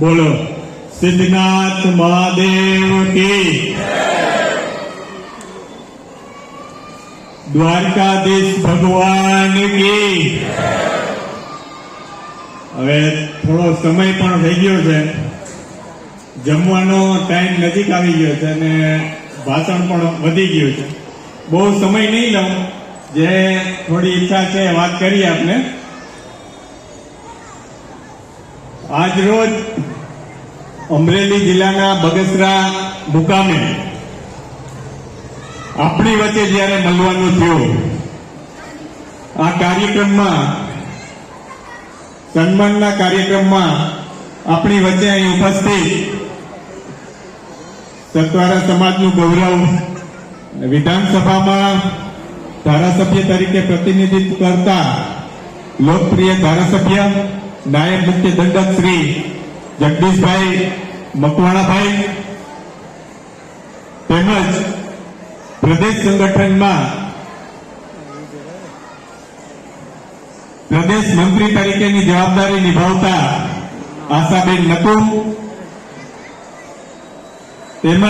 बोलो सिद्धनाथ महादेव की, द्वारकाधीश भगवान की। હવે થોડો સમય પણ થઈ ગયો છે, જમવાનો ટાઈમ નજીક આવી ગયો છે અને ભાષણ પણ વધી ગયું છે. બહુ સમય નહીં લઉં, જે થોડી ઈચ્છા છે વાત કરીએ આપણે. આજ રોજ અમરેલી જિલ્લાના બગસરા મુકામે આપણી વચ્ચે જ્યારે મળવાનું થયું, આ કાર્યક્રમમાં, સન્માનના કાર્યક્રમમાં આપણી વચ્ચે અહીં ઉપસ્થિત સતવારા સમાજનું ગૌરવ, વિધાનસભામાં ધારાસભ્ય તરીકે પ્રતિનિધિત્વ કરતા લોકપ્રિય ધારાસભ્ય નાયબ મુખ્ય દંડક શ્રી જગદીશભાઈ મકવાણાભાઈ તેમજ પ્રદેશ સંગઠનમાં પ્રદેશ મંત્રી તરીકેની જવાબદારી નિભાવતા આશાબેન નકુમ તેમજ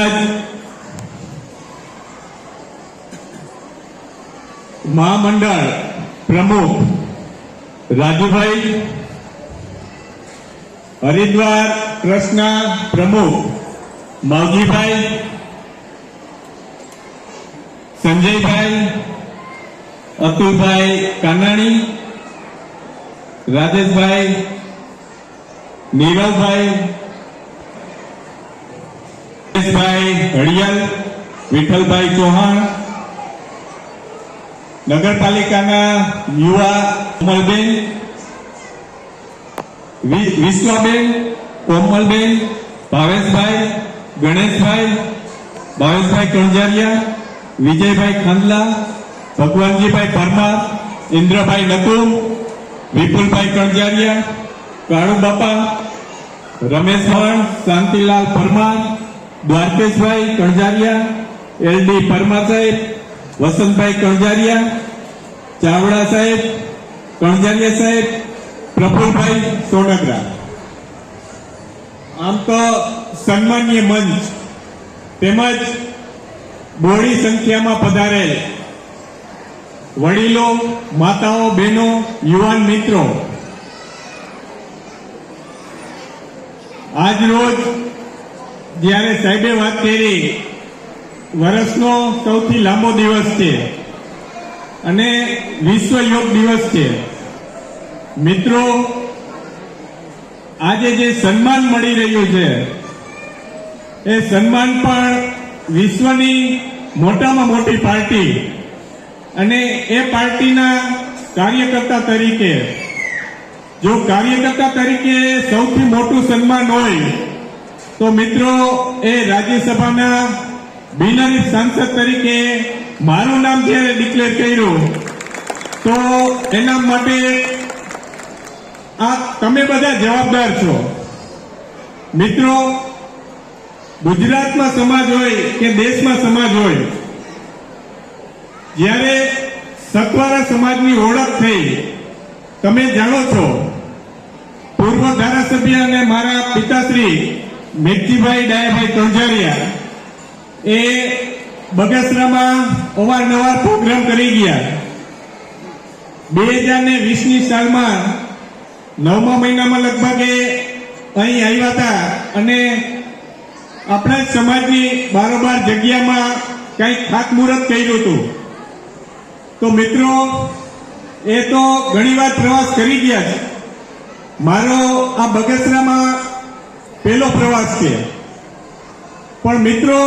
મહામંડળ પ્રમુખ રાજુભાઈ, હરિદ્વાર ટ્રસ્ટના પ્રમુખ માવજીભાઈ, સંજયભાઈ, અતુલભાઈ કાનાણી, રાજેશભાઈ, નીરવભાઈ, હળિયલ, વિઠ્ઠલભાઈ ચૌહાણ, નગરપાલિકાના યુવા કોમલબેન, વિશ્વાબેન, કોમલબેન, ભાવેશભાઈ, ગણેશભાઈ, ભાવેશભાઈ કણજારિયા, વિજયભાઈ ખાંડલા, ભગવાનજીભાઈ પરમાર, ઇન્દ્રભાઈ નકુમ, વિપુલભાઈ કણજારિયા, કાળુ બાપા, રમેશભાઈ, શાંતિલાલ પરમાર, દ્વારકેશભાઈ કણજારિયા, એલડી પરમાર સાહેબ, વસંતભાઈ કણજારિયા, ચાવડા સાહેબ, કણજારિયા સાહેબ, પ્રફુલભાઈ સોનગરા. આમ તો સન્માનીય મંચ તેમજ બહોળી સંખ્યામાં પધારેલ વડીલો, માતાઓ, બહેનો, યુવાન મિત્રો, આજ રોજ જ્યારે સાહેબે વાત કરી, વર્ષનો સૌથી લાંબો દિવસ છે અને વિશ્વ યોગ દિવસ છે. મિત્રો, આજે જે સન્માન મળી રહ્યું છે એ સન્માન પણ વિશ્વની મોટામાં મોટી પાર્ટી અને એ પાર્ટીના કાર્યકર્તા તરીકે, જો કાર્યકર્તા તરીકે સૌથી મોટું સન્માન હોય તો મિત્રો એ રાજ્યસભાના બિનહરીફ સાંસદ તરીકે મારું નામ જ્યારે ડિક્લેર કર્યું તો એના માટે આ તમે બધા જવાબદાર છો. મિત્રો, ગુજરાતમાં સમાજ હોય કે દેશમાં સમાજ હોય, જ્યારે સતવારા સમાજની ઓળખ થઈ, તમે જાણો છો, પૂર્વ ધારાસભ્ય અને મારા પિતાશ્રી મેઘજીભાઈ ડાયાભાઈ કણજારિયા એ બગસરામાં અવારનવાર પ્રોગ્રામ કરી ગયા. 2020ની સાલમાં 9મા મહિનામાં લગભગ અહીં આવ્યા હતા અને આપણા જ સમાજની બારોબાર જગ્યામાં કંઈક ખાતમુહૂર્ત કર્યું હતું. તો મિત્રો, એ તો ઘણી વાર પ્રવાસ કરી ગયા છે. મારો આ બગસરામાં પહેલો પ્રવાસ છે. પણ મિત્રો,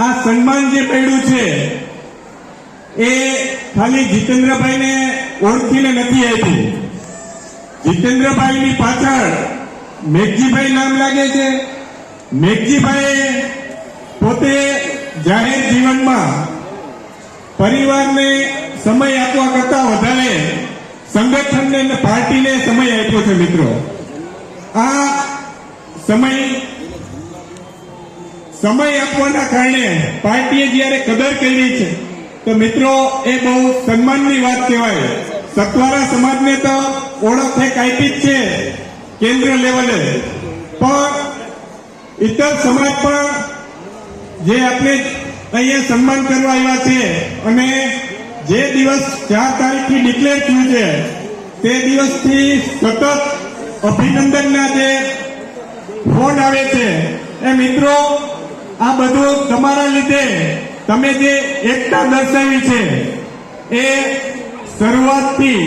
આ સન્માન જે મળ્યું છે એ ખાલી જીતેન્દ્રભાઈને ઓળખીને નથી આપ્યું. જીતેન્દ્રભાઈની પાછળ મેઘજીભાઈ નામ લાગે છે. મેઘજીભાઈએ પોતે જાહેર જીવનમાં પરિવારને સમય આપવા કરતા વધારે સંગઠનને અને પાર્ટીને સમય આપ્યો છે. મિત્રો, આ સમય આપવાના કારણે પાર્ટીએ જ્યારે કદર કરી છે તો મિત્રો એ બહુ સન્માનની વાત કહેવાય. સતવારા સમાજને તો ઓળખ એક આપી જ છે કેન્દ્ર લેવલે, પણ ઇતર સમાજ પણ જે આપણે અહીંયા સન્માન કરવા આવ્યા છે અને જે દિવસ 4 તારીખથી ડિક્લેર થયું છે તે દિવસથી સતત અભિનંદનના જે ફોન આવે છે એ મિત્રો આ બધું તમારા લીધે તમે જે એકતા દર્શાવી છે એ શરૂઆતથી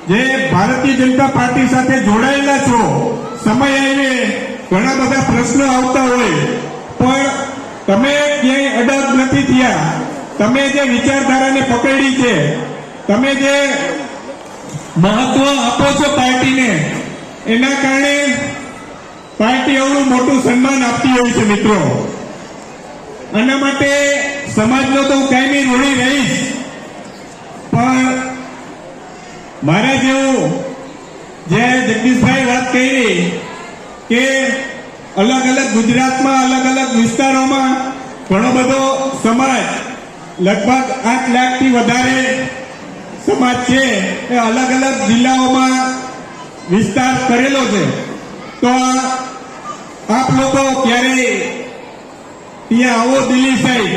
જે ભારતીય જનતા પાર્ટી સાથે જોડાયેલા છો સમય આવીને ઘણા બધા પ્રશ્નો આવતા હોય પણ તમે ક્યાંય અડગ નથી થયા. તમે જે વિચારધારાને પકડી છે, તમે જે મહત્વ આપો છો પાર્ટીને, એના કારણે પાર્ટી એવડું મોટું સન્માન આપતી હોય છે મિત્રો. આના માટે સમાજનો તો હું કાયમી ઋણી રહીશ, પણ મારા જેવું જે જગદીશભાઈ વાત કરી કે અલગ અલગ ગુજરાતમાં અલગ અલગ વિસ્તારોમાં ઘણો બધો સમાજ લગભગ 8 લાખથી વધારે સમાજ છે એ અલગ અલગ જિલ્લાઓમાં વિસ્તાર કરેલો છે. તો આપ લોકો ક્યારે ત્યાં આવો દિલ્હી સાહેબ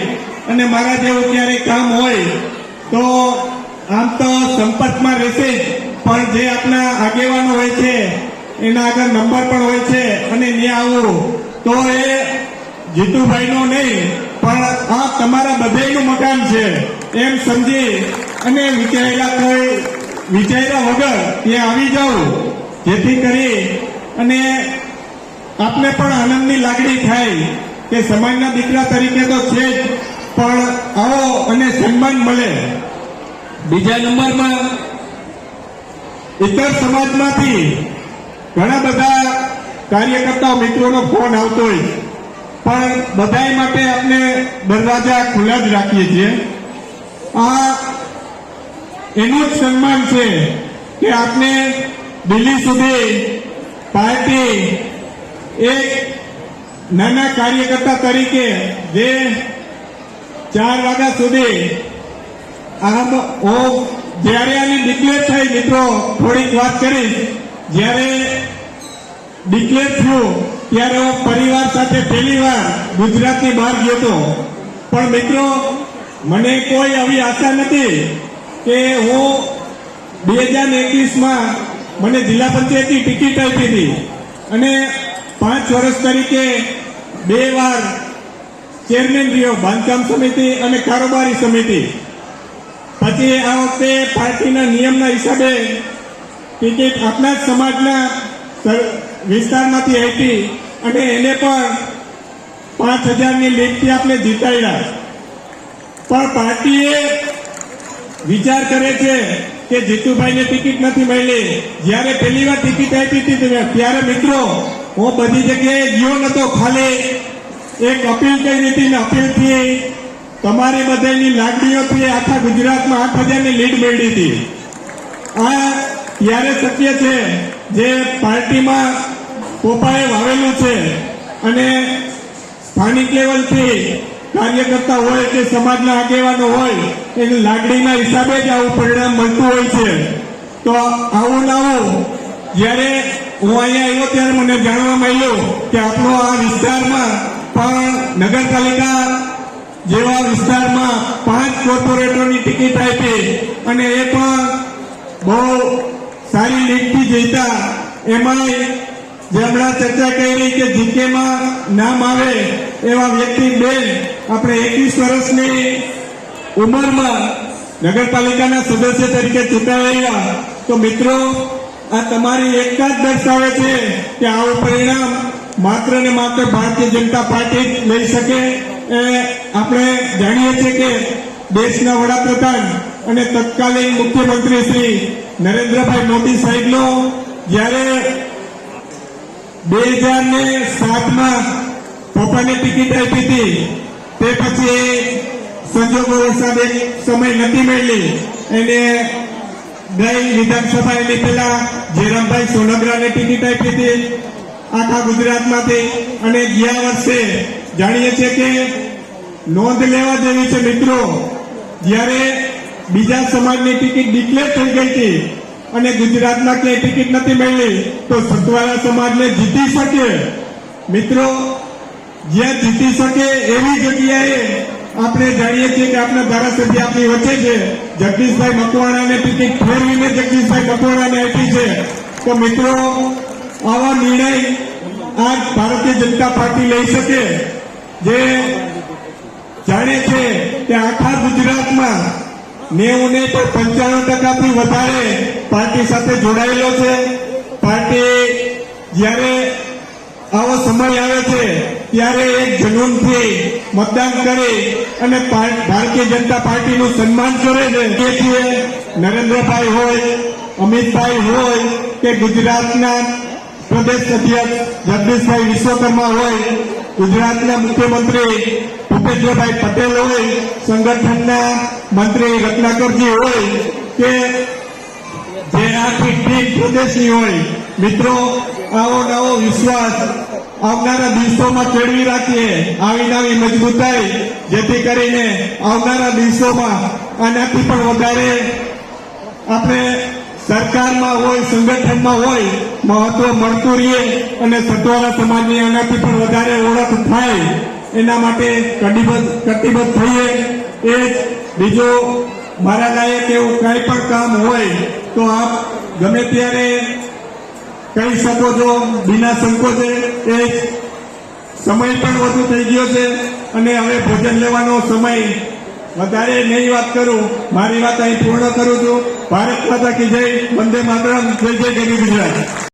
અને મારા જેવું ક્યારે કામ હોય તો આમ તો સંપર્કમાં રહેશે જ, પણ જે આપણા આગેવાનો હોય છે એના આગળ નંબર પણ હોય છે અને ત્યાં આવું તો એ જીતુભાઈનો નહીં પણ આ તમારા બધાયનું મકાન છે એમ સમજી અને વિચાર્યા વગર ત્યાં આવી જાઓ, જેથી કરી અને આપને પણ આનંદની લાગણી થાય કે સમાજના દીકરા તરીકે તો છે જ, પણ આવો અને સન્માન મળે. બીજા નંબરમાં ઇતર સમાજમાંથી ઘણા બધા કાર્યકર્તાઓ મિત્રોનો ફોન આવતો હોય પણ બધાય માટે આપણે દરવાજા ખુલ્લા જ રાખીએ છીએ. આ એનું જ સન્માન છે કે આપને દિલ્હી સુધી પાર્ટી એક નાના કાર્યકર્તા તરીકે જે 4 વાગ્યા સુધી આમ જ્યારે આની ડિક્લેર થઈ મિત્રો થોડીક વાત કરીશ. જ્યારે ડિક્લેર થયું ત્યારે હું પરિવાર સાથે પહેલી વાર ગુજરાતની બહાર ગયો હતો, પણ મિત્રો મને કોઈ આવી આશા નથી કે હું 2021માં મને જિલ્લા પંચાયતની ટિકિટ આપી હતી અને 5 વર્ષ તરીકે 2 વાર ચેરમેન રહ્યો બાંધકામ સમિતિ અને કારોબારી સમિતિ. પછી આ વખતે પાર્ટીના નિયમના હિસાબે ટિકિટ આપણા જ સમાજના વિસ્તારમાંથી આપી અને એને પણ 5,000ની લીડથી આપણે જીતાડ્યા. પણ પાર્ટીએ વિચાર કરે છે કે જીતુભાઈને ટિકિટ નથી મળી. જ્યારે પહેલી વાર ટિકિટ આપી હતી ત્યારે મિત્રો હું બધી જગ્યાએ ગયો નતો, ખાલી એક અપીલ કરી હતી ને અપીલથી તમારી બધાની લાગણીઓથી આખા ગુજરાતમાં 8,000ની લીડ મળી હતી. આ ત્યારે શક્ય છે જે પાર્ટીમાં પોપાએ વાવેલું છે અને સ્થાનિક લેવલથી કાર્યકર્તા હોય કે સમાજના આગેવાનો હોય એની લાગણીના હિસાબે જ આવું પરિણામ મળતું હોય છે. તો આવું ને આવું જ્યારે હું અહીંયા આવ્યો ત્યારે મને જાણવા મળ્યું કે આપણો આ વિસ્તારમાં પણ નગરપાલિકા જેવા વિસ્તારમાં 5 કોર્પોરેટરોની ટિકિટ આપી અને એ પણ બહુ સારી લીડથી જીતા. એમાંય જે હમણાં ચર્ચા કરી કે જીકેમાં નામ આવે એવા વ્યક્તિ બેન આપણે 21 વર્ષની ઉંમરમાં નગરપાલિકાના સદસ્ય તરીકે ચૂંટાયા. તો મિત્રો આ તમારી એકતા જ દર્શાવે છે કે આવું પરિણામ માત્ર ને માત્ર ભારતીય જનતા પાર્ટી જ લઈ શકે. એ આપણે જાણીએ છીએ કે દેશના વડાપ્રધાન અને તત્કાલીન મુખ્યમંત્રી શ્રી નરેન્દ્રભાઈ મોદી સાહેબનો જ્યારે 2007માં પપ્પાને ટિકિટ આપી હતી તે પછી સંજોગો વરસાદ એક સમય નથી મળી એને ગઈ વિધાનસભા એની પહેલા જયરામભાઈ સોનગરાને ટિકિટ આપી હતી આખા ગુજરાતમાંથી. અને ગયા વર્ષે જાણીએ છીએ કે નોંધ લેવા જેવી છે મિત્રો, જ્યારે બીજા સમાજની ટિકિટ ડિક્લેર થઈ ગઈ હતી અને ગુજરાતમાં ક્યાંય ટિકિટ નથી મળી તો સતવારા સમાજને જીતી શકે મિત્રો જ્યાં જીતી શકે એવી જગ્યાએ આપણે જાણીએ છીએ કે આપણા ધારાસભ્ય આપણી વચ્ચે છે, જગદીશભાઈ મકવાણાને ટિકિટ ફેરવીને જગદીશભાઈ મકવાણાને આપી છે. તો મિત્રો આવા નિર્ણય આજ ભારતીય જનતા પાર્ટી લઈ શકે, જે જાણે છે કે આખા ગુજરાતમાં 90 ને 95% વધારે પાર્ટી સાથે જોડાયેલો છે. પાર્ટી જ્યારે આવો સમય આવે છે ત્યારે એક જનૂનથી મતદાન કરી અને ભારતીય જનતા પાર્ટીનું સન્માન કરે છે. છીએ નરેન્દ્રભાઈ હોય, અમિતભાઈ હોય કે ગુજરાતના પ્રદેશ અધ્યક્ષ જગદીશભાઈ વિશ્વકર્મા હોય, ગુજરાતના મુખ્યમંત્રી ભૂપેન્દ્રભાઈ પટેલ હોય, સંગઠનના મંત્રી રત્નાકરજી હોય કે જે આખી ટીમ પ્રદેશની હોય, મિત્રો આવો નવો વિશ્વાસ આવનારા દિવસોમાં કેળવી રાખીએ, આવી નવી મજબૂતાઈ, જેથી કરીને આવનારા દિવસોમાં આનાથી પણ વધારે આપણે સરકારમાં હોય, સંગઠનમાં હોય, મહત્વ મળતું રહીએ અને સતવાલા સમાજની આનાથી પણ વધારે ઓળખ થાય, એના માટે કટિબદ્ધ થઈએ. એ જ બીજું મારા લાયક એવું કંઈ પણ કામ હોય તો આપ ગમે ત્યારે કહી શકો છો બિના સંકોચે. એ સમય પણ વધુ થઈ ગયો છે અને હવે ભોજન લેવાનો સમય વધારે નહીં વાત કરું, મારી વાત અહીં પૂર્ણ કરું છું. ભારત માતા કી જય, વંદે માતરમ, જય જય ગરવી ગુજરાત.